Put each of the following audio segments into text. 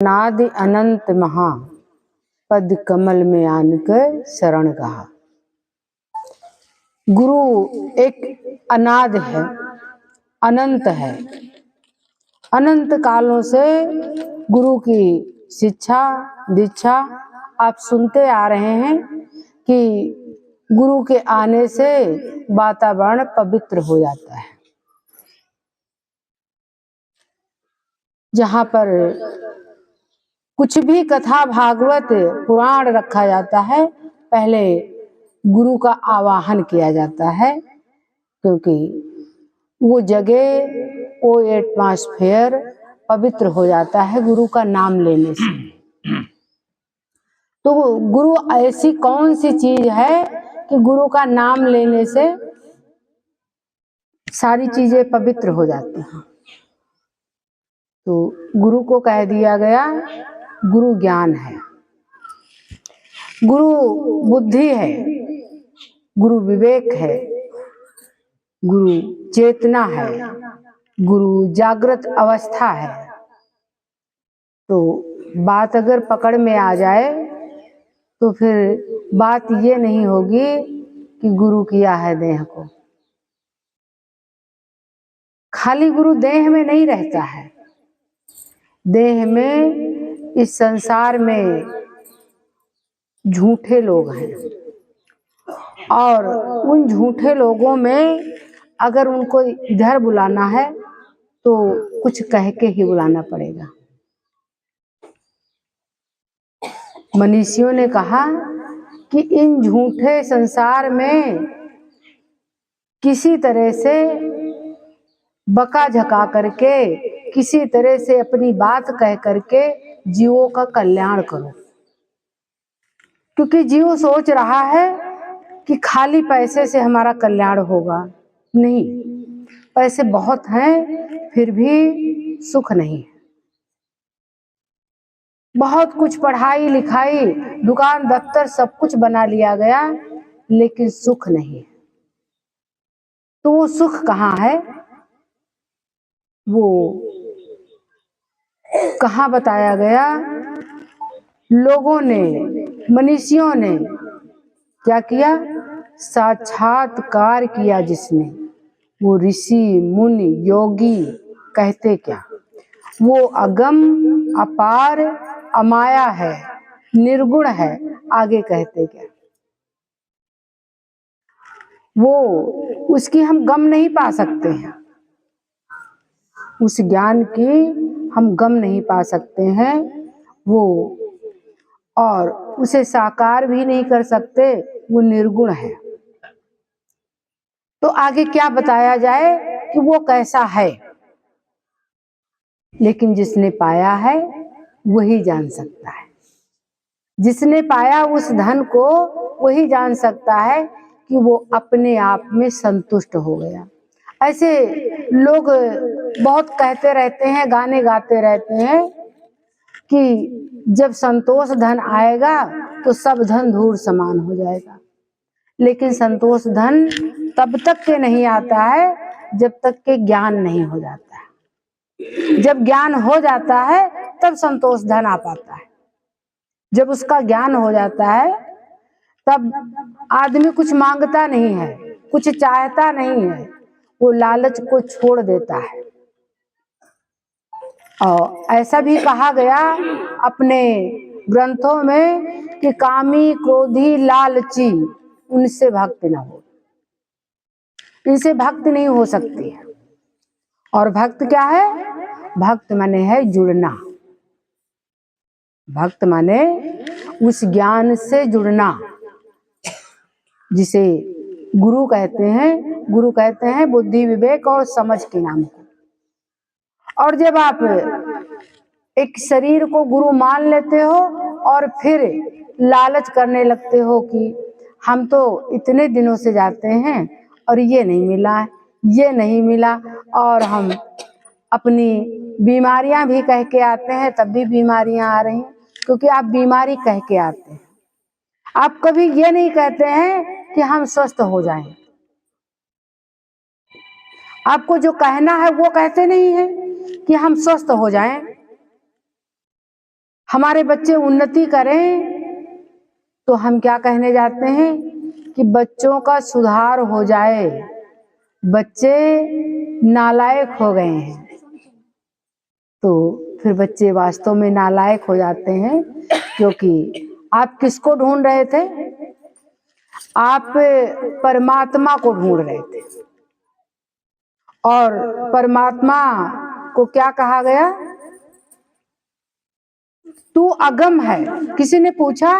अनादि अनंत महा पद कमल में आनकर शरण कहा। गुरु एक अनाद है, अनंत है। अनंत कालों से गुरु की शिक्षा दीक्षा आप सुनते आ रहे हैं कि गुरु के आने से वातावरण पवित्र हो जाता है। जहाँ पर कुछ भी कथा भागवत पुराण रखा जाता है, पहले गुरु का आवाहन किया जाता है, क्योंकि वो जगह, वो एटमॉस्फेयर पवित्र हो जाता है गुरु का नाम लेने से। तो गुरु ऐसी कौन सी चीज है कि गुरु का नाम लेने से सारी चीजें पवित्र हो जाती हैं। तो गुरु को कह दिया गया गुरु ज्ञान है, गुरु बुद्धि है, गुरु विवेक है, गुरु चेतना है, गुरु जागृत अवस्था है। तो बात अगर पकड़ में आ जाए तो फिर बात ये नहीं होगी कि गुरु किया है देह को। खाली गुरु देह में नहीं रहता है। देह में, इस संसार में झूठे लोग हैं, और उन झूठे लोगों में अगर उनको इधर बुलाना है तो कुछ कह के ही बुलाना पड़ेगा। मनीषियों ने कहा कि इन झूठे संसार में किसी तरह से बका झका करके, किसी तरह से अपनी बात कह करके जीवों का कल्याण करो। क्योंकि जीव सोच रहा है कि खाली पैसे से हमारा कल्याण होगा। नहीं, पैसे बहुत हैं फिर भी सुख नहीं है। बहुत कुछ पढ़ाई लिखाई, दुकान दफ्तर सब कुछ बना लिया गया, लेकिन सुख नहीं है। तो वो सुख कहाँ है? वो कहाँ बताया गया? लोगों ने, मनीषियों ने क्या किया? साक्षात्कार किया जिसने, वो ऋषि मुनि योगी कहते क्या? वो अगम अपार अमाया है, निर्गुण है, आगे कहते क्या? वो, उसकी हम गम नहीं पा सकते हैं, उस ज्ञान की हम गम नहीं पा सकते हैं वो, और उसे साकार भी नहीं कर सकते, वो निर्गुण है। तो आगे क्या बताया जाए कि वो कैसा है? लेकिन जिसने पाया है वही जान सकता है। जिसने पाया उस धन को वही जान सकता है कि वो अपने आप में संतुष्ट हो गया। ऐसे लोग बहुत कहते रहते हैं, गाने गाते रहते हैं कि जब संतोष धन आएगा तो सब धन धूल समान हो जाएगा। लेकिन संतोष धन तब तक के नहीं आता है जब तक के ज्ञान नहीं हो जाता है। जब ज्ञान हो जाता है तब संतोष धन आ पाता है। जब उसका ज्ञान हो जाता है तब आदमी कुछ मांगता नहीं है, कुछ चाहता नहीं है, वो लालच को छोड़ देता है। और ऐसा भी कहा गया अपने ग्रंथों में कि कामी क्रोधी लालची उनसे भक्ति न हो, इनसे भक्ति नहीं हो सकती है। और भक्त क्या है? भक्त माने है जुड़ना। भक्त माने उस ज्ञान से जुड़ना जिसे गुरु कहते हैं। गुरु कहते हैं बुद्धि विवेक और समझ के नाम को। और जब आप एक शरीर को गुरु मान लेते हो और फिर लालच करने लगते हो कि हम तो इतने दिनों से जाते हैं और ये नहीं मिला, ये नहीं मिला, और हम अपनी बीमारियां भी कह के आते हैं तब भी बीमारियां आ रही हैं, क्योंकि आप बीमारी कह के आते हैं। आप कभी ये नहीं कहते हैं कि हम स्वस्थ हो जाएं। आपको जो कहना है वो कहते नहीं है कि हम स्वस्थ हो जाएं। हमारे बच्चे उन्नति करें तो हम क्या कहने जाते हैं कि बच्चों का सुधार हो जाए, बच्चे नालायक हो गए हैं। तो फिर बच्चे वास्तव में नालायक हो जाते हैं, क्योंकि आप किसको ढूंढ रहे थे? आप परमात्मा को ढूंढ रहे थे। और परमात्मा को क्या कहा गया? तू अगम है। किसी ने पूछा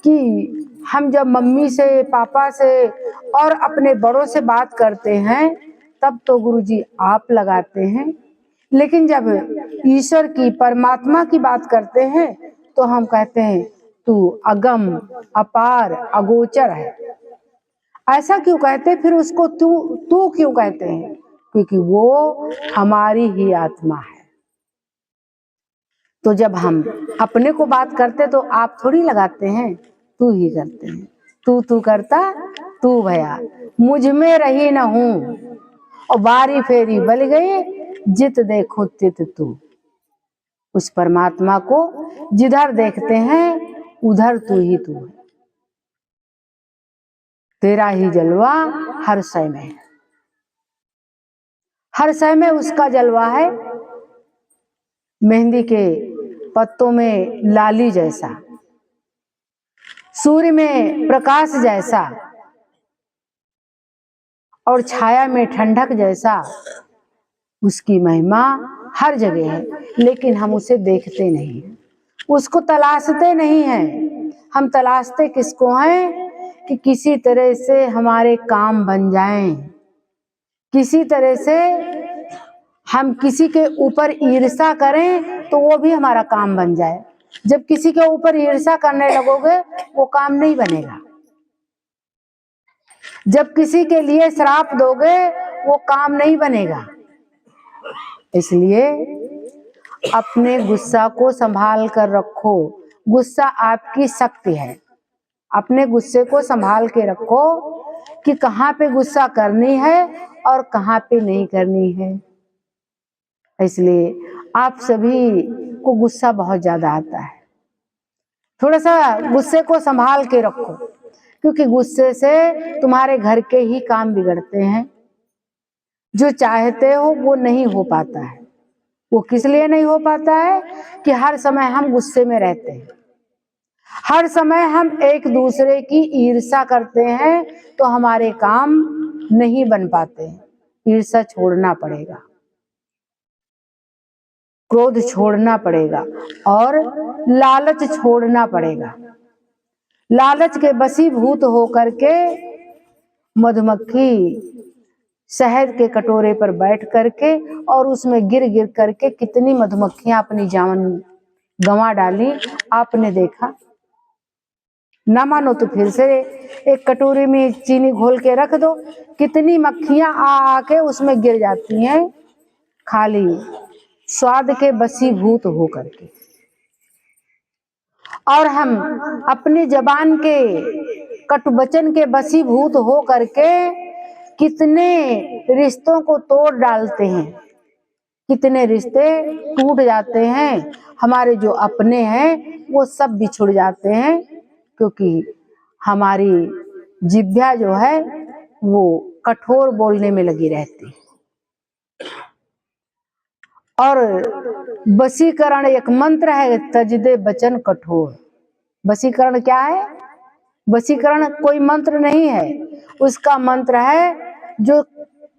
कि हम जब मम्मी से, पापा से और अपने बड़ों से बात करते हैं तब तो गुरुजी आप लगाते हैं, लेकिन जब ईश्वर की, परमात्मा की बात करते हैं तो हम कहते हैं तू अगम, अपार, अगोचर है। ऐसा क्यों कहते? फिर उसको तू क्यों कहते हैं? क्योंकि वो हमारी ही आत्मा है। तो जब हम अपने को बात करते तो आप थोड़ी लगाते हैं, तू ही करते हैं। तू करता तू भया, मुझ में रही न हूं और बारी फेरी बल गई, जित देखो तित तू। उस परमात्मा को जिधर देखते हैं उधर तू ही तू है। तेरा ही जलवा हर शय में है, हर शय में उसका जलवा है। मेहंदी के पत्तों में लाली जैसा, सूर्य में प्रकाश जैसा और छाया में ठंडक जैसा उसकी महिमा हर जगह है, लेकिन हम उसे देखते नहीं हैं, उसको तलाशते नहीं हैं। हम तलाशते किसको हैं? कि किसी तरह से हमारे काम बन जाएं, किसी तरह से हम किसी के ऊपर ईर्ष्या करें तो वो भी हमारा काम बन जाए। जब किसी के ऊपर ईर्ष्या करने लगोगे वो काम नहीं बनेगा। जब किसी के लिए श्राप दोगे वो काम नहीं बनेगा। इसलिए अपने गुस्सा को संभाल कर रखो। गुस्सा आपकी शक्ति है। अपने गुस्से को संभाल के रखो कि कहाँ पे गुस्सा करनी है और कहाँ पे नहीं करनी है। इसलिए आप सभी को गुस्सा बहुत ज्यादा आता है। थोड़ा सा गुस्से को संभाल के रखो, क्योंकि गुस्से से तुम्हारे घर के ही काम बिगड़ते हैं। जो चाहते हो वो नहीं हो पाता है। वो किस लिए नहीं हो पाता है? कि हर समय हम गुस्से में रहते हैं, हर समय हम एक दूसरे की ईर्ष्या करते हैं, तो हमारे काम नहीं बन पाते हैं। ईर्ष्या छोड़ना पड़ेगा, क्रोध छोड़ना पड़ेगा और लालच छोड़ना पड़ेगा। लालच के वशीभूत होकर के मधुमक्खी शहद के कटोरे पर बैठ करके और उसमें गिर गिर करके कितनी मधुमक्खियां अपनी जान गंवा डाली, आपने देखा। ना मानो तो फिर से एक कटोरे में चीनी घोल के रख दो, कितनी मक्खियां आ आके उसमें गिर जाती हैं, खाली स्वाद के वशीभूत हो करके। और हम अपनी जबान के कटुवचन के वशीभूत हो करके कितने रिश्तों को तोड़ डालते हैं, कितने रिश्ते टूट जाते हैं। हमारे जो अपने हैं वो सब बिछुड़ जाते हैं, क्योंकि हमारी जिह्वा जो है वो कठोर बोलने में लगी रहती है। और वशीकरण एक मंत्र है, तजदे वचन कठोर। वशीकरण क्या है? वशीकरण कोई मंत्र नहीं है, उसका मंत्र है जो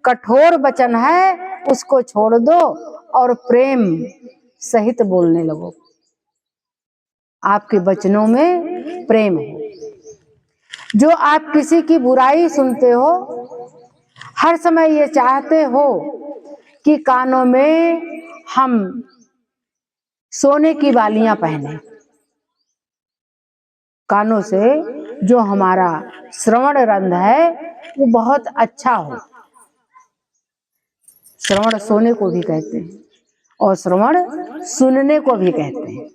कठोर वचन है उसको छोड़ दो और प्रेम सहित बोलने लगो। आपके वचनों में प्रेम हो। जो आप किसी की बुराई सुनते हो, हर समय ये चाहते हो कि कानों में हम सोने की बालियां पहने, कानों से जो हमारा श्रवण रंध्र है वो बहुत अच्छा हो। श्रवण सोने को भी कहते हैं और श्रवण सुनने को भी कहते हैं।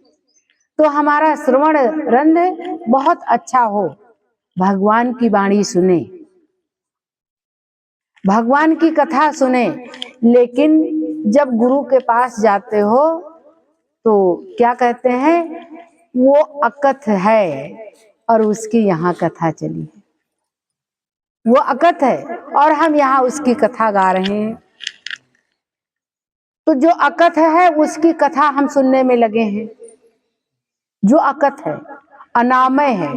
तो हमारा श्रवण रंध्र बहुत अच्छा हो, भगवान की वाणी सुने, भगवान की कथा सुने। लेकिन जब गुरु के पास जाते हो तो क्या कहते हैं, वो अकथ है और उसकी यहाँ कथा चली है। वो अकथ है और हम यहाँ उसकी कथा गा रहे हैं। तो जो अकथ है उसकी कथा हम सुनने में लगे हैं। जो अकथ है, अनामय है,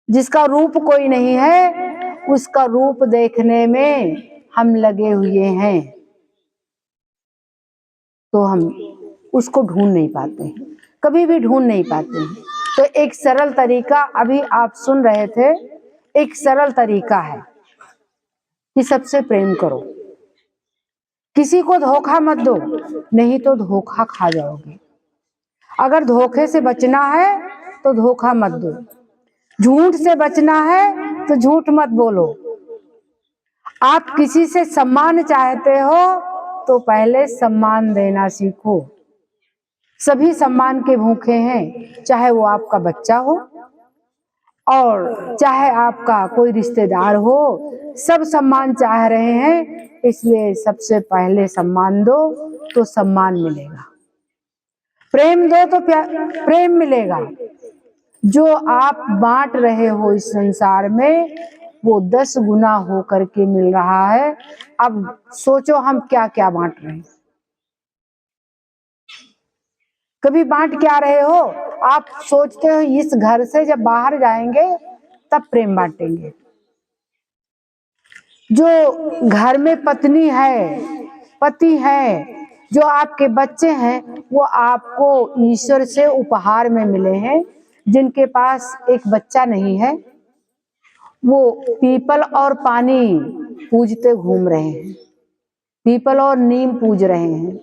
जिसका रूप कोई नहीं है, उसका रूप देखने में हम लगे हुए हैं, तो हम उसको ढूंढ नहीं पाते हैं, कभी भी ढूंढ नहीं पाते हैं। तो एक सरल तरीका अभी आप सुन रहे थे, एक सरल तरीका है कि सबसे प्रेम करो, किसी को धोखा मत दो, नहीं तो धोखा खा जाओगे। अगर धोखे से बचना है तो धोखा मत दो, झूठ से बचना है तो झूठ मत बोलो। आप किसी से सम्मान चाहते हो तो पहले सम्मान देना सीखो। सभी सम्मान के भूखे हैं, चाहे वो आपका बच्चा हो और चाहे आपका कोई रिश्तेदार हो, सब सम्मान चाह रहे हैं। इसलिए सबसे पहले सम्मान दो तो सम्मान मिलेगा, प्रेम दो तो प्रेम मिलेगा। जो आप बांट रहे हो इस संसार में, वो 10 गुना हो करके मिल रहा है। अब सोचो हम क्या क्या बांट रहे हैं। कभी बांट क्या रहे हो? आप सोचते हो इस घर से जब बाहर जाएंगे तब प्रेम बांटेंगे। जो घर में पत्नी है, पति है, जो आपके बच्चे हैं, वो आपको ईश्वर से उपहार में मिले हैं। जिनके पास एक बच्चा नहीं है, वो पीपल और पानी पूजते घूम रहे हैं, पीपल और नीम पूज रहे हैं।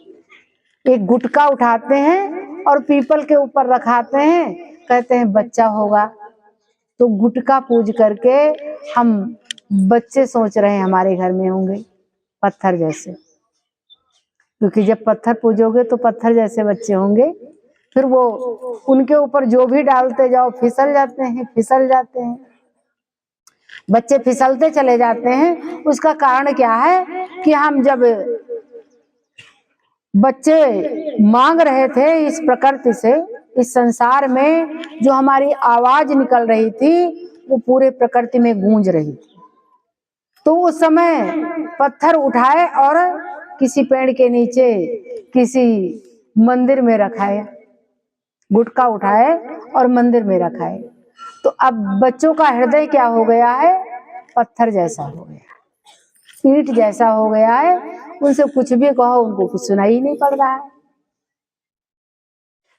एक गुटका उठाते हैं और पीपल के ऊपर रखाते हैं, कहते हैं बच्चा होगा। तो गुटका पूज करके हम बच्चे सोच रहे हैं हमारे घर में होंगे, पत्थर जैसे। क्योंकि जब पत्थर पूजोगे तो पत्थर जैसे बच्चे होंगे, फिर वो उनके ऊपर जो भी डालते जाओ फिसल जाते हैं, फिसल जाते हैं, बच्चे फिसलते चले जाते हैं। उसका कारण क्या है कि हम जब बच्चे मांग रहे थे इस प्रकृति से, इस संसार में जो हमारी आवाज निकल रही थी वो पूरे प्रकृति में गूंज रही थी। तो उस समय पत्थर उठाए और किसी पेड़ के नीचे, किसी मंदिर में रखाए, गुटका उठाए और मंदिर में रखाए। तो अब बच्चों का हृदय क्या हो गया है? पत्थर जैसा हो गया, ईंट जैसा हो गया है। उनसे कुछ भी कहो उनको कुछ सुनाई ही नहीं पड़ रहा है।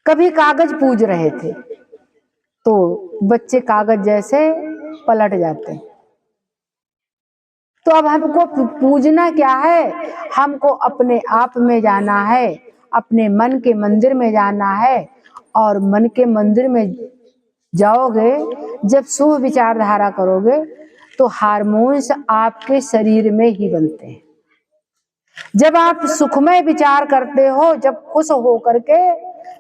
कभी कागज पूज रहे थे तो बच्चे कागज जैसे पलट जाते हैं। तो अब हमको पूजना क्या है? हमको अपने आप में जाना है, अपने मन के मंदिर में जाना है। और मन के मंदिर में जाओगे, जब शुभ विचारधारा करोगे तो हार्मोन्स आपके शरीर में ही बनते हैं। जब आप सुखमय विचार करते हो, जब खुश हो करके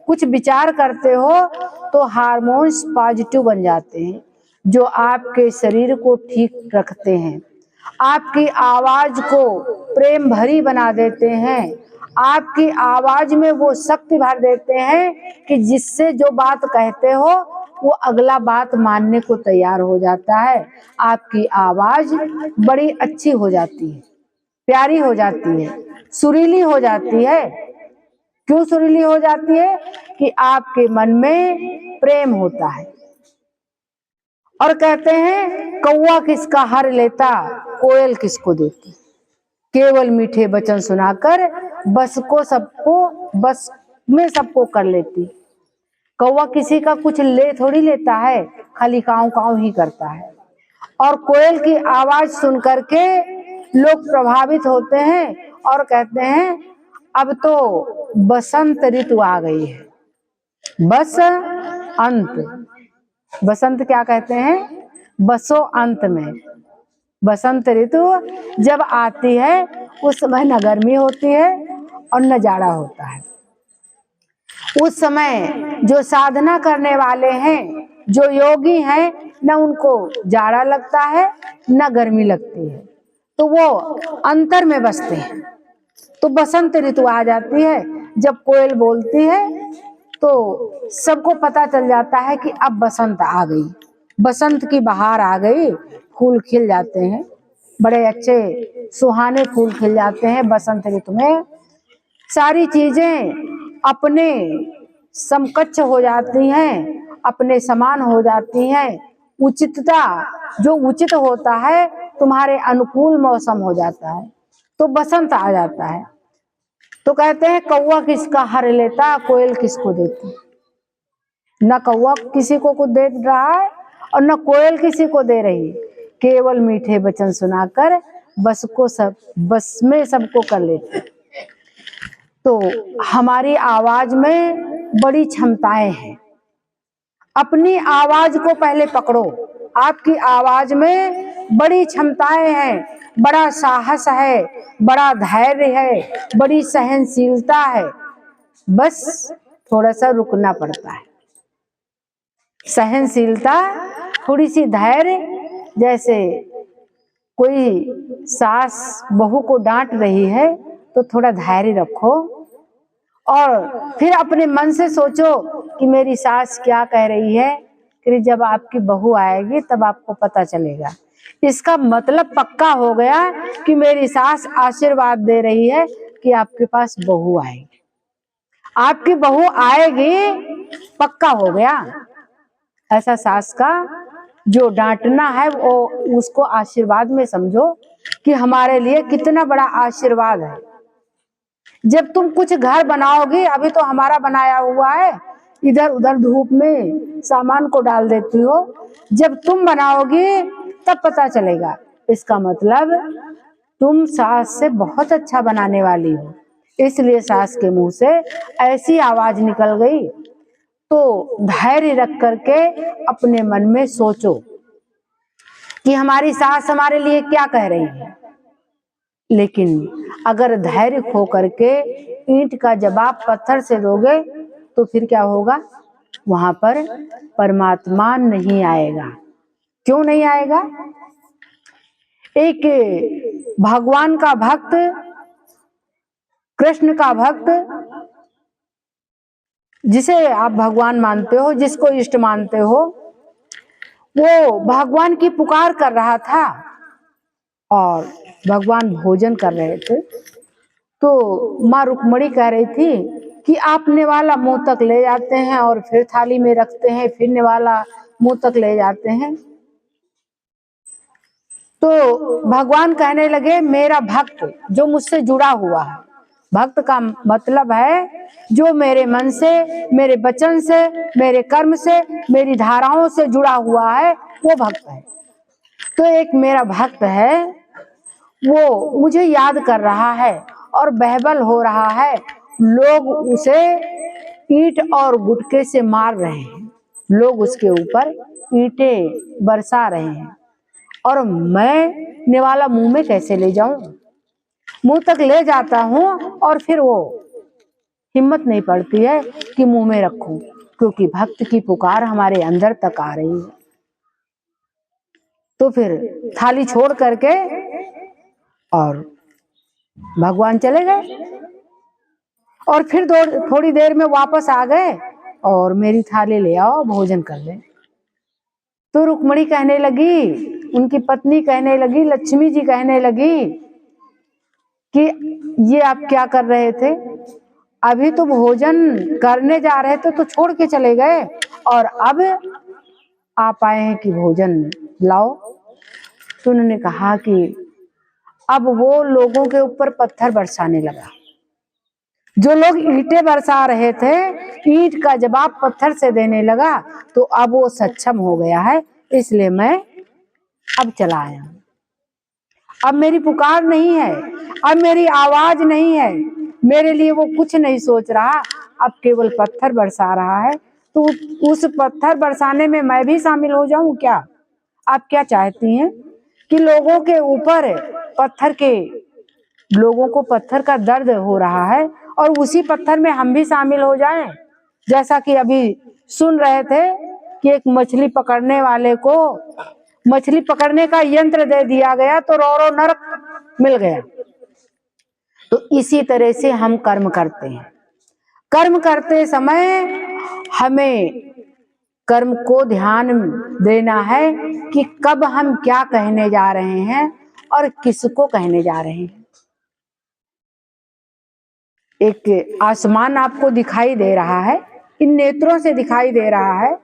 कुछ विचार करते हो, तो हार्मोन्स पॉजिटिव बन जाते हैं, जो आपके शरीर को ठीक रखते हैं, आपकी आवाज को प्रेम भरी बना देते हैं, आपकी आवाज में वो शक्ति भर देते हैं कि जिससे जो बात कहते हो वो अगला बात मानने को तैयार हो जाता है। आपकी आवाज बड़ी अच्छी हो जाती है, प्यारी हो जाती है, सुरीली हो जाती है। क्यों सुरीली हो जाती है? कि आपके मन में प्रेम होता है। और कहते हैं कौवा किसका हर लेता, कोयल किसको देती। केवल मीठे वचन सुनाकर बस में सबको कर लेती। कौवा किसी का कुछ ले थोड़ी लेता है, खाली काऊ काऊ ही करता है। और कोयल की आवाज सुन करके लोग प्रभावित होते हैं और कहते हैं अब तो बसंत ऋतु आ गई है। बसंत क्या कहते हैं? बसो अंत में। बसंत ऋतु जब आती है उस समय न गर्मी होती है और न जाड़ा होता है। उस समय जो साधना करने वाले हैं, जो योगी हैं, न उनको जाड़ा लगता है न गर्मी लगती है, तो वो अंतर में बसते हैं। तो बसंत ऋतु आ जाती है, जब कोयल बोलती है तो सबको पता चल जाता है कि अब बसंत आ गई, बसंत की बहार आ गई, फूल खिल जाते हैं, बड़े अच्छे सुहाने फूल खिल जाते हैं बसंत ऋतु में। सारी चीजें अपने समकक्ष हो जाती हैं, अपने समान हो जाती हैं, उचितता जो उचित होता है तुम्हारे अनुकूल मौसम हो जाता है, तो बसंत आ जाता है। तो कहते हैं कौवा किसका हर लेता, कोयल किसको देती। न कौवा किसी को कुछ दे रहा है और न कोयल किसी को दे रही, केवल मीठे वचन सुनाकर बस में सबको कर लेते। तो हमारी आवाज में बड़ी क्षमताएं हैं, अपनी आवाज को पहले पकड़ो। आपकी आवाज में बड़ी क्षमताएं हैं, बड़ा साहस है, बड़ा धैर्य है, बड़ी सहनशीलता है, बस थोड़ा सा रुकना पड़ता है। सहनशीलता, थोड़ी सी धैर्य, जैसे कोई सास बहू को डांट रही है तो थोड़ा धैर्य रखो और फिर अपने मन से सोचो कि मेरी सास क्या कह रही है, कि जब आपकी बहू आएगी तब आपको पता चलेगा। इसका मतलब पक्का हो गया कि मेरी सास आशीर्वाद दे रही है कि आपके पास बहू आएगी, आपकी बहू आएगी, पक्का हो गया। ऐसा सास का जो डांटना है वो उसको आशीर्वाद में समझो कि हमारे लिए कितना बड़ा आशीर्वाद है। जब तुम कुछ घर बनाओगी, अभी तो हमारा बनाया हुआ है, इधर उधर धूप में सामान को डाल देती हो, जब तुम बनाओगी तब पता चलेगा। इसका मतलब तुम सास से बहुत अच्छा बनाने वाली हो, इसलिए सास के मुंह से ऐसी आवाज निकल गई। तो धैर्य रख करके अपने मन में सोचो कि हमारी सास हमारे लिए क्या कह रही है। लेकिन अगर धैर्य खो करके ईंट का जवाब पत्थर से दोगे तो फिर क्या होगा, वहां पर परमात्मा नहीं आएगा। क्यों नहीं आएगा? एक भगवान का भक्त, कृष्ण का भक्त, जिसे आप भगवान मानते हो, जिसको इष्ट मानते हो, वो भगवान की पुकार कर रहा था और भगवान भोजन कर रहे थे। तो माँ रुक्मणी कह रही थी कि आप निवाला मुंह तक ले जाते हैं और फिर थाली में रखते हैं, फिर निवाला मुंह तक ले जाते हैं। तो भगवान कहने लगे मेरा भक्त जो मुझसे जुड़ा हुआ है, भक्त का मतलब है जो मेरे मन से, मेरे वचन से, मेरे कर्म से, मेरी धाराओं से जुड़ा हुआ है, वो भक्त है। तो एक मेरा भक्त है, वो मुझे याद कर रहा है और बहबल हो रहा है, लोग उसे ईंट और गुटके से मार रहे हैं, लोग उसके ऊपर ईंटें बरसा रहे हैं और मैं निवाला मुंह में कैसे ले जाऊं। मुंह तक ले जाता हूं और फिर वो हिम्मत नहीं पड़ती है कि मुंह में रखूं, क्योंकि भक्त की पुकार हमारे अंदर तक आ रही है। तो फिर थाली छोड़ करके और भगवान चले गए और फिर थोड़ी देर में वापस आ गए और मेरी थाली ले आओ, भोजन कर ले। तो रुक्मणी कहने लगी, उनकी पत्नी कहने लगी, लक्ष्मी जी कहने लगी कि ये आप क्या कर रहे थे, अभी तो भोजन करने जा रहे थे तो छोड़ के चले गए और अब आप आए हैं कि भोजन लाओ। तो उन्होंने कहा कि अब वो लोगों के ऊपर पत्थर बरसाने लगा। जो लोग ईंटें बरसा रहे थे, ईंट का जवाब पत्थर से देने लगा। तो अब वो सक्षम हो गया है, इसलिए मैं अब चला आया। अब मेरी पुकार नहीं है, अब मेरी आवाज नहीं है, मेरे लिए वो कुछ नहीं सोच रहा, अब केवल पत्थर बरसा रहा है। तो उस पत्थर बरसाने में मैं भी शामिल हो जाऊं क्या? आप क्या चाहती हैं कि लोगों के ऊपर लोगों को पत्थर का दर्द हो रहा है और उसी पत्थर में हम भी शामिल हो जाएं? जैसा कि अभी सुन रहे थे कि एक मछली पकड़ने वाले को मछली पकड़ने का यंत्र दे दिया गया तो रो नरक मिल गया। तो इसी तरह से हम कर्म करते हैं, कर्म करते समय हमें कर्म को ध्यान देना है कि कब हम क्या कहने जा रहे हैं और किसको कहने जा रहे हैं। एक आसमान आपको दिखाई दे रहा है, इन नेत्रों से दिखाई दे रहा है,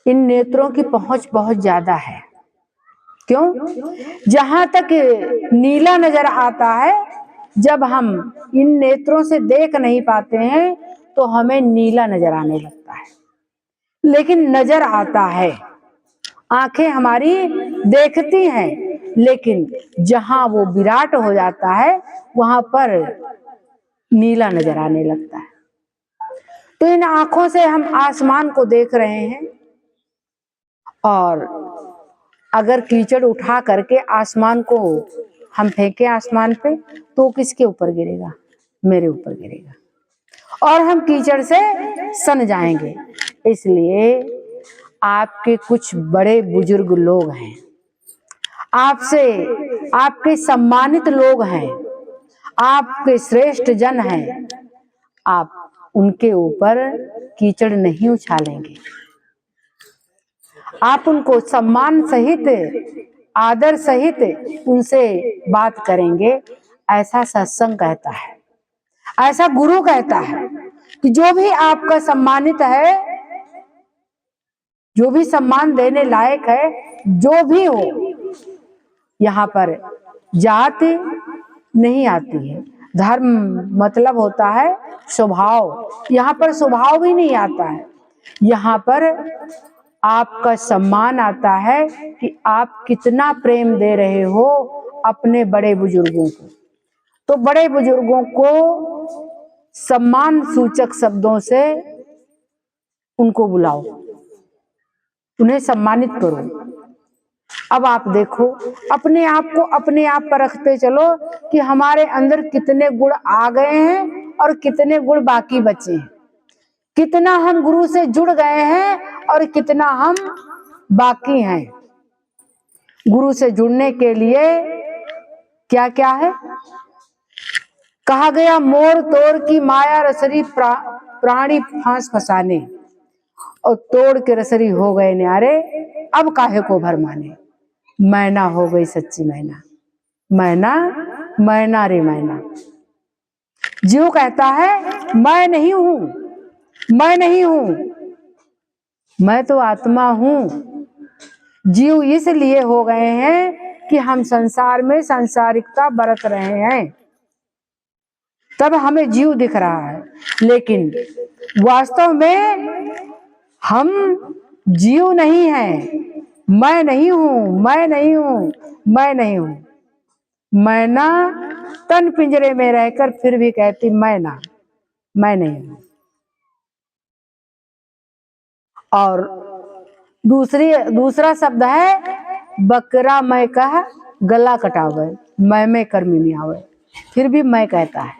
इन नेत्रों की पहुंच बहुत ज्यादा है। क्यों? जहां तक नीला नजर आता है, जब हम इन नेत्रों से देख नहीं पाते हैं तो हमें नीला नजर आने लगता है, लेकिन नजर आता है। आंखें हमारी देखती हैं, लेकिन जहां वो विराट हो जाता है वहां पर नीला नजर आने लगता है। तो इन आंखों से हम आसमान को देख रहे हैं, और अगर कीचड़ उठा करके आसमान को हम फेंके आसमान पे तो किसके ऊपर गिरेगा? मेरे ऊपर गिरेगा, और हम कीचड़ से सन जाएंगे। इसलिए आपके कुछ बड़े बुजुर्ग लोग हैं, आपसे आपके सम्मानित लोग हैं, आपके श्रेष्ठ जन हैं, आप उनके ऊपर कीचड़ नहीं उछालेंगे। आप उनको सम्मान सहित, आदर सहित उनसे बात करेंगे। ऐसा सत्संग कहता है, ऐसा गुरु कहता है कि जो भी आपका सम्मानित है, जो भी सम्मान देने लायक है, जो भी हो, यहाँ पर जात नहीं आती है। धर्म मतलब होता है स्वभाव, यहाँ पर स्वभाव भी नहीं आता है। यहाँ पर आपका सम्मान आता है कि आप कितना प्रेम दे रहे हो अपने बड़े बुजुर्गों को। तो बड़े बुजुर्गों को सम्मान सूचक शब्दों से उनको बुलाओ, उन्हें सम्मानित करो। अब आप देखो, अपने आप को अपने आप परखते चलो कि हमारे अंदर कितने गुण आ गए हैं और कितने गुण बाकी बचे हैं, कितना हम गुरु से जुड़ गए हैं और कितना हम बाकी हैं। गुरु से जुड़ने के लिए क्या क्या है? कहा गया मोर तोड़ की माया रसरी प्राणी फांस फसाने, और तोड़ के रसरी हो गए न्यारे, अब काहे को भरमाने। मैना हो गई सच्ची मैना, मैना मैना रे मैना। जीव कहता है मैं नहीं हूं, मैं नहीं हूं, मैं तो आत्मा हूं। जीव इसलिए हो गए हैं कि हम संसार में सांसारिकता बरत रहे हैं, तब हमें जीव दिख रहा है, लेकिन वास्तव में हम जीव नहीं हैं। मैं नहीं हूं, मैं नहीं हूं, मैं नहीं हूं। मैना तन पिंजरे में रहकर फिर भी कहती मैना, मैं नहीं हूं। और दूसरा शब्द है बकरा मैं कह गला कटावे, मैं कर्मी में आवे, फिर भी मैं कहता है।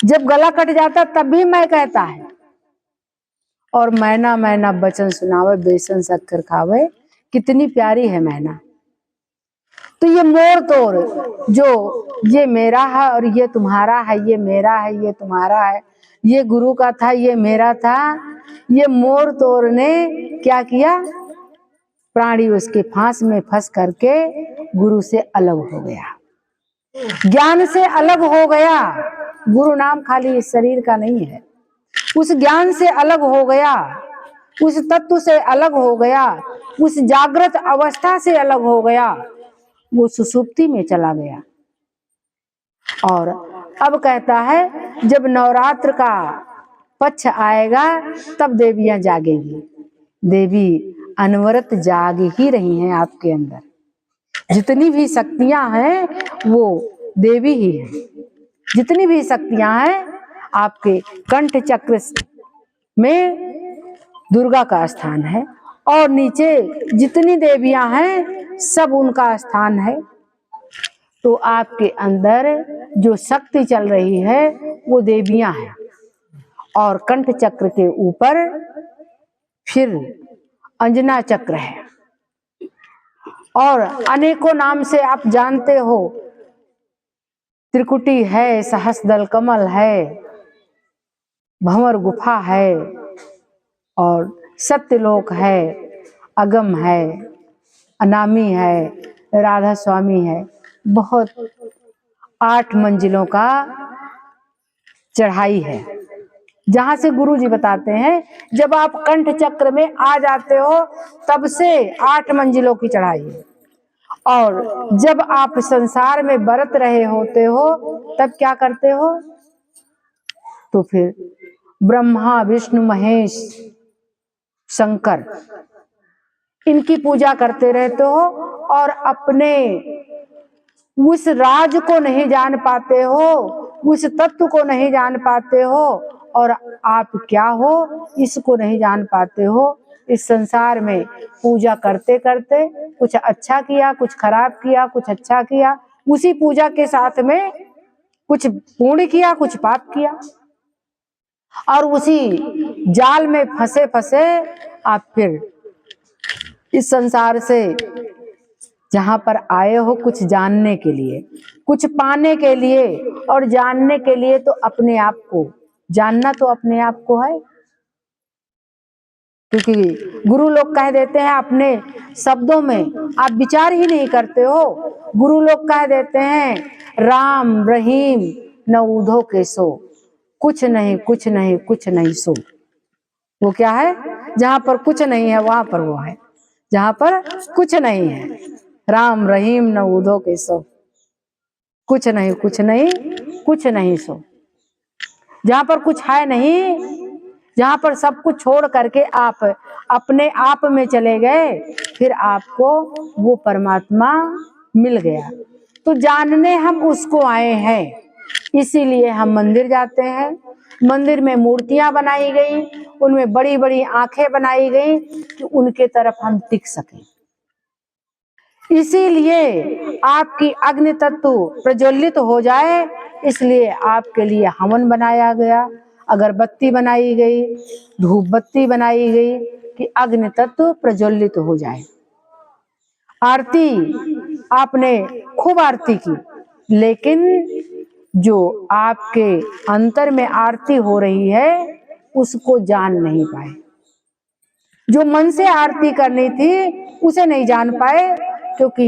जब गला कट जाता तब भी मैं कहता है। और मैना मैना बचन सुनावे, बेसन शक्कर खावे, कितनी प्यारी है मैना। तो ये मोर तोड़, जो ये मेरा है और ये तुम्हारा है, ये मेरा है ये तुम्हारा है, ये गुरु का था ये मेरा था, ये मोर तोड़ ने क्या किया? प्राणी उसके फांस में फंस करके गुरु से अलग हो गया, ज्ञान से अलग हो गया। गुरु नाम खाली इस शरीर का नहीं है, उस ज्ञान से अलग हो गया, उस तत्व से अलग हो गया, उस जागृत अवस्था से अलग हो गया, वो सुसुप्ति में चला गया। और अब कहता है जब नवरात्र का पक्ष आएगा तब देवियां जागेंगी। देवी अनवरत जाग ही रही हैं आपके अंदर, जितनी भी शक्तियां हैं वो देवी ही है। जितनी भी शक्तियां हैं आपके कंठ चक्र में दुर्गा का स्थान है, और नीचे जितनी देवियां हैं सब उनका स्थान है। तो आपके अंदर जो शक्ति चल रही है वो देवियां हैं, और कंठ चक्र के ऊपर फिर अंजना चक्र है, और अनेकों नाम से आप जानते हो, त्रिकुटी है, सहस्त्रदल कमल है, भंवर गुफा है और सत्यलोक है, अगम है, अनामी है, राधा स्वामी है। बहुत 8 मंजिलों का चढ़ाई है, जहां से गुरु जी बताते हैं जब आप कंठ चक्र में आ जाते हो तब से 8 मंजिलों की चढ़ाई है। और जब आप संसार में बरत रहे होते हो तब क्या करते हो? तो फिर ब्रह्मा विष्णु महेश शंकर इनकी पूजा करते रहते हो और अपने उस राज को नहीं जान पाते हो, उस तत्व को नहीं जान पाते हो, और आप क्या हो इसको नहीं जान पाते हो। इस संसार में पूजा करते करते कुछ अच्छा किया, कुछ खराब किया, कुछ अच्छा किया, उसी पूजा के साथ में कुछ पुण्य किया, कुछ पाप किया, और उसी जाल में फंसे फंसे आप फिर इस संसार से जहां पर आए हो कुछ जानने के लिए, कुछ पाने के लिए, और जानने के लिए तो अपने आप को जानना तो अपने आप को है। क्योंकि गुरु लोग कह देते हैं अपने शब्दों में आप विचार ही नहीं करते हो। गुरु लोग कह देते हैं राम रहीम न उधो के सो, कुछ नहीं कुछ नहीं कुछ नहीं सो। वो क्या है? जहां पर कुछ नहीं है वहां पर वो है, जहां पर कुछ नहीं है। राम रहीम न उधो के सो, कुछ नहीं कुछ नहीं कुछ नहीं सो। जहां पर कुछ है नहीं, जहां पर सब कुछ छोड़ करके आप अपने आप में चले गए, फिर आपको वो परमात्मा मिल गया। तो जानने हम उसको आए हैं, इसीलिए हम मंदिर जाते हैं। मंदिर में मूर्तियां बनाई गई, उनमें बड़ी बड़ी आंखें बनाई गई कि उनके तरफ हम टिक सकें। इसीलिए आपकी अग्नि तत्व प्रज्वलित हो जाए, इसलिए आपके लिए हवन बनाया गया, अगरबत्ती बनाई गई, धूप बत्ती बनाई गई कि अग्नि तत्व प्रज्वलित हो जाए। आरती आपने खूब आरती की, लेकिन जो आपके अंतर में आरती हो रही है उसको जान नहीं पाए। जो मन से आरती करनी थी उसे नहीं जान पाए, क्योंकि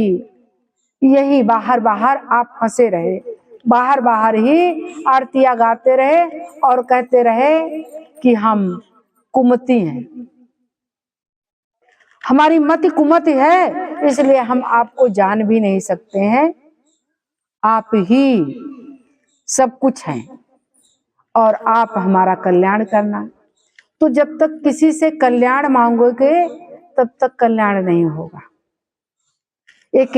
यही बाहर बाहर आप फंसे रहे, बाहर बाहर ही आरतियां गाते रहे और कहते रहे कि हम कुमती हैं, हमारी मति कुमति है, इसलिए हम आपको जान भी नहीं सकते हैं। आप ही सब कुछ हैं और आप हमारा कल्याण करना। तो जब तक किसी से कल्याण मांगोगे तब तक कल्याण नहीं होगा। एक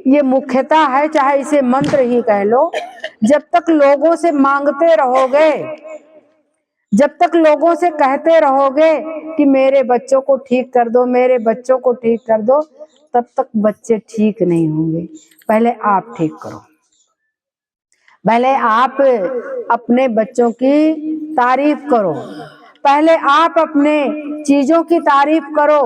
ये मुख्यता है, चाहे इसे मंत्र ही कह लो। जब तक लोगों से मांगते रहोगे, जब तक लोगों से कहते रहोगे कि मेरे बच्चों को ठीक कर दो, मेरे बच्चों को ठीक कर दो, तब तक बच्चे ठीक नहीं होंगे। पहले आप ठीक करो, पहले आप अपने बच्चों की तारीफ करो, पहले आप अपने चीजों की तारीफ करो,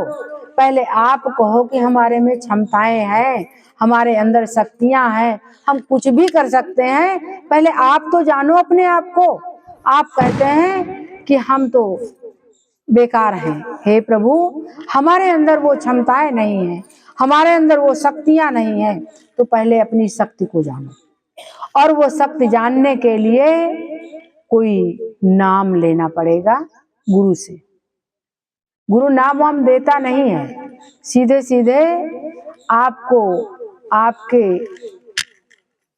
पहले आप कहो कि हमारे में क्षमताएं हैं, हमारे अंदर शक्तियां हैं, हम कुछ भी कर सकते हैं। पहले आप तो जानो अपने आप को। आप कहते हैं कि हम तो बेकार हैं। हे प्रभु, हमारे अंदर वो क्षमताएं नहीं है, हमारे अंदर वो शक्तियां नहीं है। तो पहले अपनी शक्ति को जानो, और वो शक्ति जानने के लिए कोई नाम लेना पड़ेगा गुरु से। गुरु नाम वाम देता नहीं है, सीधे सीधे आपको आपके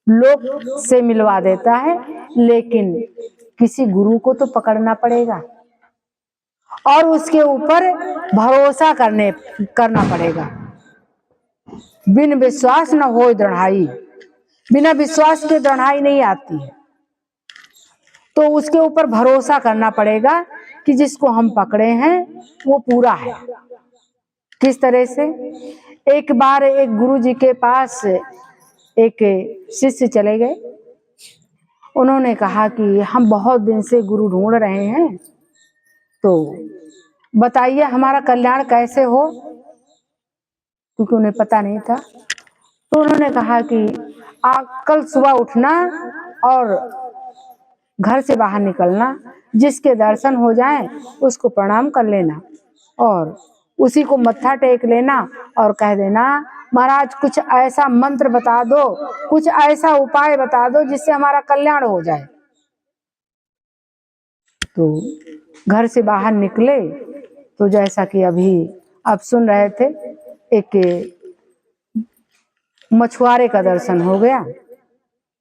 लोक से मिलवा देता है। लेकिन किसी गुरु को तो पकड़ना पड़ेगा और उसके ऊपर भरोसा करना पड़ेगा। बिन विश्वास न हो दृढ़ाई, बिना विश्वास के दृढ़ाई नहीं आती है। तो उसके ऊपर भरोसा करना पड़ेगा कि जिसको हम पकड़े हैं वो पूरा है। किस तरह से? एक बार एक गुरु जी के पास एक शिष्य चले गए। उन्होंने कहा कि हम बहुत दिन से गुरु ढूंढ रहे हैं, तो बताइए हमारा कल्याण कैसे हो, क्योंकि उन्हें पता नहीं था। तो उन्होंने कहा कि कल सुबह उठना और घर से बाहर निकलना, जिसके दर्शन हो जाएं उसको प्रणाम कर लेना और उसी को मत्था टेक लेना और कह देना महाराज कुछ ऐसा मंत्र बता दो, कुछ ऐसा उपाय बता दो जिससे हमारा कल्याण हो जाए। तो घर से बाहर निकले तो जैसा कि अभी आप सुन रहे थे, एक मछुआरे का दर्शन हो गया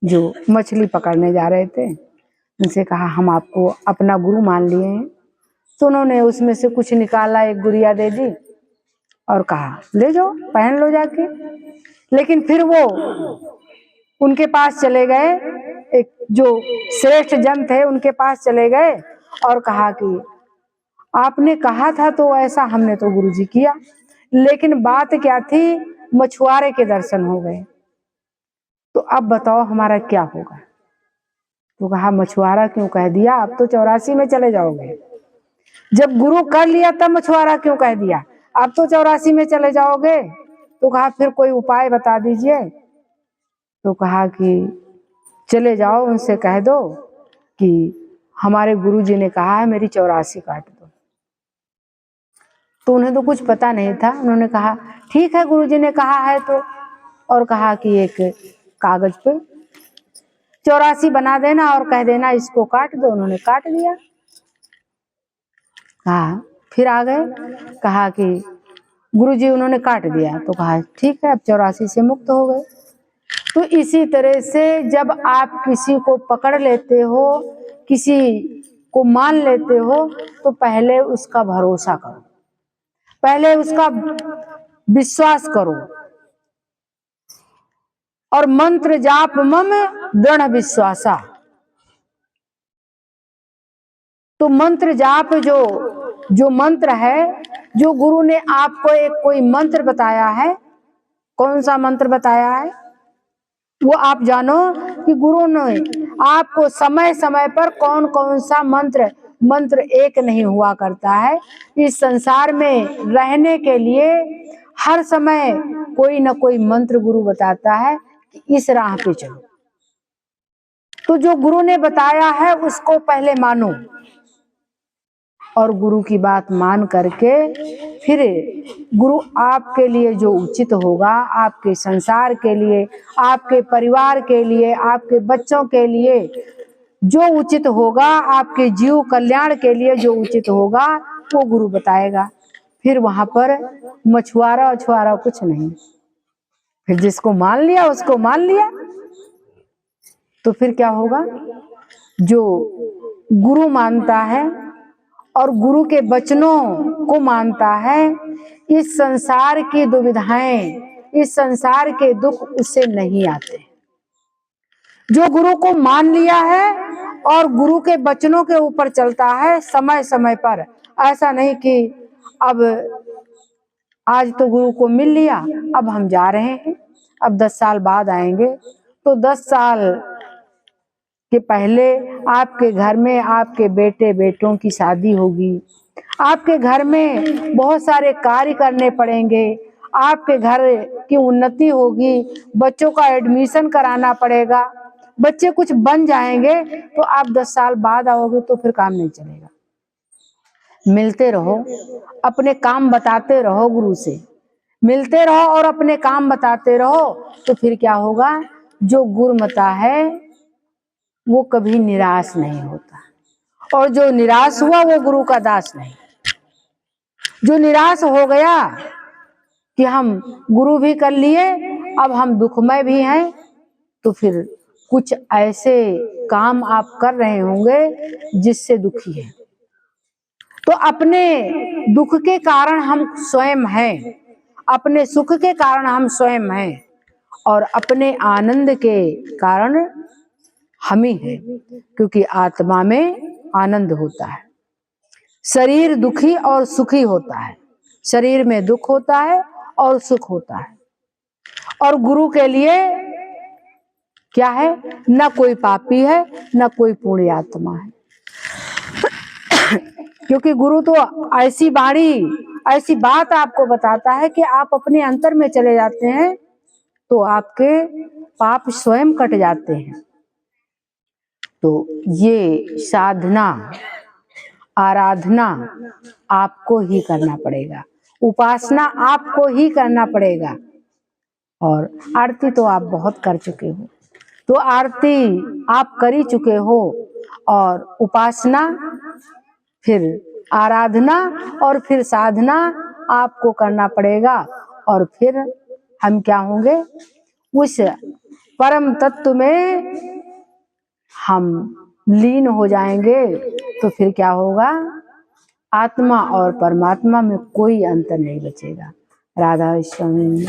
जो मछली पकड़ने जा रहे थे। उनसे कहा हम आपको अपना गुरु मान लिए हैं। तो उन्होंने उसमें से कुछ निकाला, एक गुड़िया दे दी और कहा ले जाओ पहन लो जाके। लेकिन फिर वो उनके पास चले गए, एक जो श्रेष्ठ जन थे उनके पास चले गए और कहा कि आपने कहा था तो ऐसा हमने तो गुरुजी किया, लेकिन बात क्या थी, मछुआरे के दर्शन हो गए, तो अब बताओ हमारा क्या होगा। तो कहा मछुआरा क्यों कह दिया, आप तो 84 में चले जाओगे। जब गुरु कर लिया तब मछुआरा क्यों कह दिया, आप तो 84 में चले जाओगे। तो कहा फिर कोई उपाय बता दीजिए। तो कहा कि चले जाओ उनसे कह दो कि हमारे गुरुजी ने कहा है मेरी 84 काट दो। तो उन्हें तो कुछ पता नहीं था। उन्होंने कहा ठीक है गुरुजी ने कहा है तो, और कहा कि एक कागज पे 84 बना देना और कह देना इसको काट दो। उन्होंने काट दिया। कहा फिर आ गए, कहा कि गुरुजी उन्होंने काट दिया। तो कहा ठीक है अब 84 से मुक्त हो गए। तो इसी तरह से जब आप किसी को पकड़ लेते हो, किसी को मान लेते हो, तो पहले उसका भरोसा करो, पहले उसका विश्वास करो और मंत्र जाप मम दृढ़ विश्वासा। तो मंत्र जाप जो मंत्र है, जो गुरु ने आपको एक कोई मंत्र बताया है, कौन सा मंत्र बताया है वो आप जानो कि गुरु ने आपको समय समय पर कौन कौन सा मंत्र एक नहीं हुआ करता है। इस संसार में रहने के लिए हर समय कोई न कोई मंत्र गुरु बताता है कि इस राह पे चलो। तो जो गुरु ने बताया है उसको पहले मानो और गुरु की बात मान करके फिर गुरु आपके लिए जो उचित होगा, आपके संसार के लिए, आपके परिवार के लिए, आपके बच्चों के लिए जो उचित होगा, आपके जीव कल्याण के लिए जो उचित होगा वो गुरु बताएगा। फिर वहां पर मछुआरा अछुआरा कुछ नहीं, फिर जिसको मान लिया उसको मान लिया। तो फिर क्या होगा, जो गुरु मानता है और गुरु के वचनों को मानता है, इस संसार की दुविधाएं, इस संसार के दुख उससे नहीं आते। जो गुरु को मान लिया है और गुरु के वचनों के ऊपर चलता है समय समय पर, ऐसा नहीं कि अब आज तो गुरु को मिल लिया अब हम जा रहे हैं, अब 10 साल बाद आएंगे। तो 10 साल के पहले आपके घर में आपके बेटे बेटों की शादी होगी, आपके घर में बहुत सारे कार्य करने पड़ेंगे, आपके घर की उन्नति होगी, बच्चों का एडमिशन कराना पड़ेगा, बच्चे कुछ बन जाएंगे, तो आप 10 साल बाद आओगे तो फिर काम नहीं चलेगा। मिलते रहो, अपने काम बताते रहो, गुरु से मिलते रहो और अपने काम बताते रहो, तो फिर क्या होगा, जो गुरुमता है वो कभी निराश नहीं होता, और जो निराश हुआ वो गुरु का दास नहीं। जो निराश हो गया कि हम गुरु भी कर लिए अब हम दुखमय भी हैं, तो फिर कुछ ऐसे काम आप कर रहे होंगे जिससे दुखी है। तो अपने दुख के कारण हम स्वयं हैं, अपने सुख के कारण हम स्वयं हैं, और अपने आनंद के कारण हम ही हैं, क्योंकि आत्मा में आनंद होता है। शरीर दुखी और सुखी होता है, शरीर में दुख होता है और सुख होता है। और गुरु के लिए क्या है, न कोई पापी है न कोई पुण्य आत्मा है। क्योंकि गुरु तो ऐसी वाणी, ऐसी बात आपको बताता है कि आप अपने अंतर में चले जाते हैं तो आपके पाप स्वयं कट जाते हैं। तो ये साधना आराधना आपको ही करना पड़ेगा, उपासना आपको ही करना पड़ेगा। और आरती तो आप बहुत कर चुके हो, तो आरती आप कर ही चुके हो, और उपासना, फिर आराधना और फिर साधना आपको करना पड़ेगा। और फिर हम क्या होंगे, उस परम तत्व में हम लीन हो जाएंगे। तो फिर क्या होगा, आत्मा और परमात्मा में कोई अंतर नहीं बचेगा। राधा स्वामी।